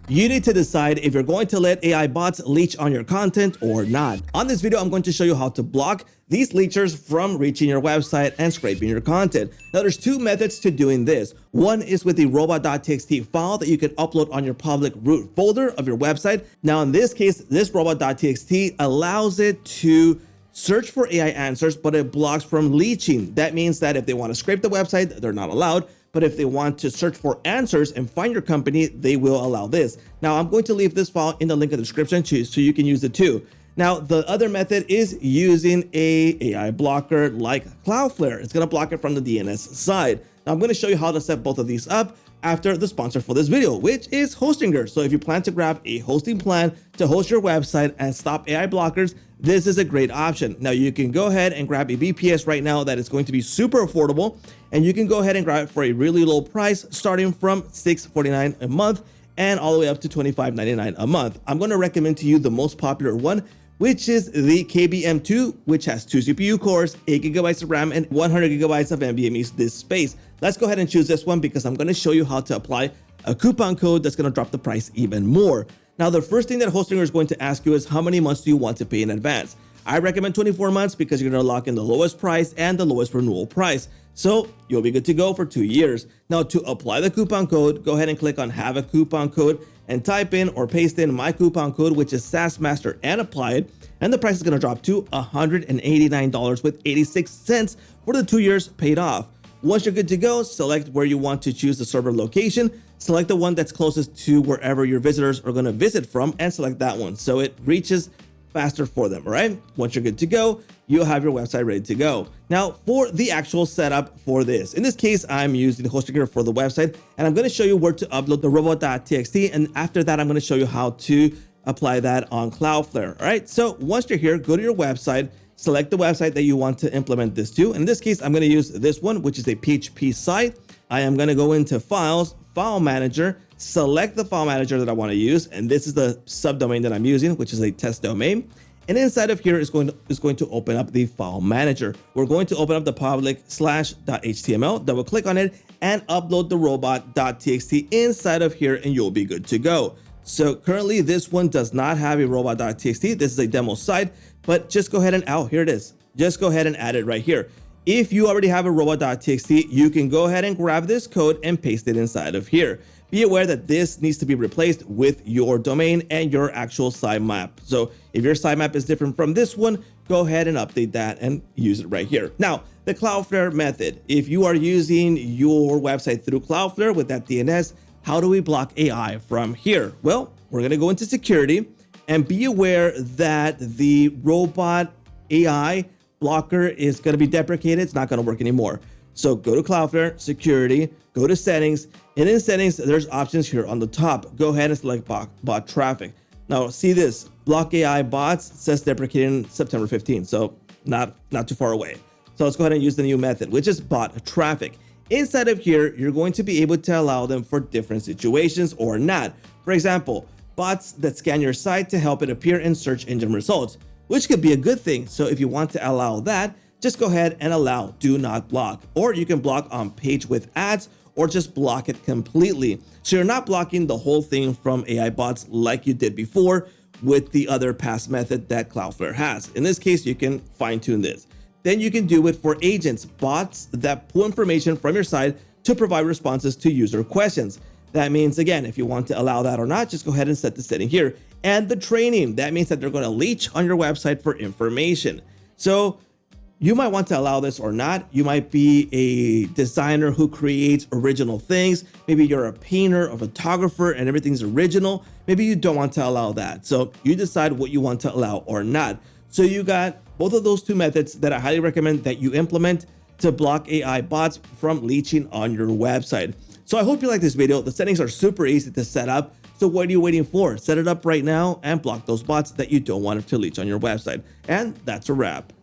You need to decide if you're going to let AI bots leech on your content or not. On this video, I'm going to show you how to block these leechers from reaching your website and scraping your content. Now, there's two methods to doing this. One is with the robot.txt file that you can upload on your public root folder of your website. Now, in this case, this robot.txt allows it to search for AI answers, but it blocks from leeching. That means that if they want to scrape the website, they're not allowed. But if they want to search for answers and find your company, they will allow this. Now, I'm going to leave this file in the link in the description so you can use it too. Now, the other method is using a AI blocker like Cloudflare. It's going to block it from the DNS side. Now, I'm going to show you how to set both of these up after the sponsor for this video, which is Hostinger. So if you plan to grab a hosting plan to host your website and stop AI blockers, this is a great option. Now, you can go ahead and grab a VPS right now that is going to be super affordable, and you can go ahead and grab it for a really low price, starting from $6.49 a month and all the way up to $25.99 a month. I'm going to recommend to you the most popular one, which is the KBM2, which has 2 CPU cores, 8 GB of RAM, and 100 GB of NVMe disk space. Let's go ahead and choose this one because I'm going to show you how to apply a coupon code that's going to drop the price even more. Now, the first thing that Hostinger is going to ask you is how many months do you want to pay in advance? I recommend 24 months because you're going to lock in the lowest price and the lowest renewal price. So you'll be good to go for 2 years. Now, to apply the coupon code, go ahead and click on have a coupon code and type in or paste in my coupon code, which is SaaSmaster, and apply it. And the price is going to drop to $189 with 86 cents for the 2 years paid off. Once you're good to go, select where you want to choose the server location. Select the one that's closest to wherever your visitors are going to visit from and select that one so it reaches faster for them, all right? Once you're good to go, you'll have your website ready to go. Now, for the actual setup for this, in this case, I'm using Hostinger for the website, and I'm going to show you where to upload the robot.txt, and after that, I'm going to show you how to apply that on Cloudflare, all right? So once you're here, go to your website, select the website that you want to implement this to. In this case, I'm going to use this one, which is a PHP site. I am going to go into Files, File Manager, select the file manager that I want to use, and this is the subdomain that I'm using, which is a test domain. And inside of here is going to open up the file manager. We're going to open up the public/.html, double click on it, and upload the robot.txt inside of here, and you'll be good to go. So currently, this one does not have a robot.txt. This is a demo site, but just go ahead and, here it is. Just go ahead and add it right here. If you already have a robot.txt, you can go ahead and grab this code and paste it inside of here. Be aware that this needs to be replaced with your domain and your actual sitemap. So if your sitemap is different from this one, go ahead and update that and use it right here. Now, the Cloudflare method. If you are using your website through Cloudflare with that DNS, how do we block AI from here? Well, we're going to go into security and be aware that the robot AI blocker is going to be deprecated. It's not going to work anymore. So go to Cloudflare Security, go to Settings, and in Settings, there's options here on the top. Go ahead and select bot traffic. Now, see this, block AI bots, says deprecating September 15th, so not too far away. So let's go ahead and use the new method, which is bot traffic. Inside of here, you're going to be able to allow them for different situations or not. For example, bots that scan your site to help it appear in search engine results, which could be a good thing. So if you want to allow that, just go ahead and allow do not block, or you can block on page with ads or just block it completely. So you're not blocking the whole thing from AI bots like you did before with the other past method that Cloudflare has. In this case, you can fine tune this. Then you can do it for agents, bots that pull information from your site to provide responses to user questions. That means, again, if you want to allow that or not, just go ahead and set the setting here. And the training, that means that they're going to leech on your website for information. So you might want to allow this or not. You might be a designer who creates original things. Maybe you're a painter, a photographer, and everything's original. Maybe you don't want to allow that. So you decide what you want to allow or not. So you got both of those two methods that I highly recommend that you implement to block AI bots from leeching on your website. So I hope you like this video. The settings are super easy to set up. So what are you waiting for? Set it up right now and block those bots that you don't want to leech on your website. And that's a wrap.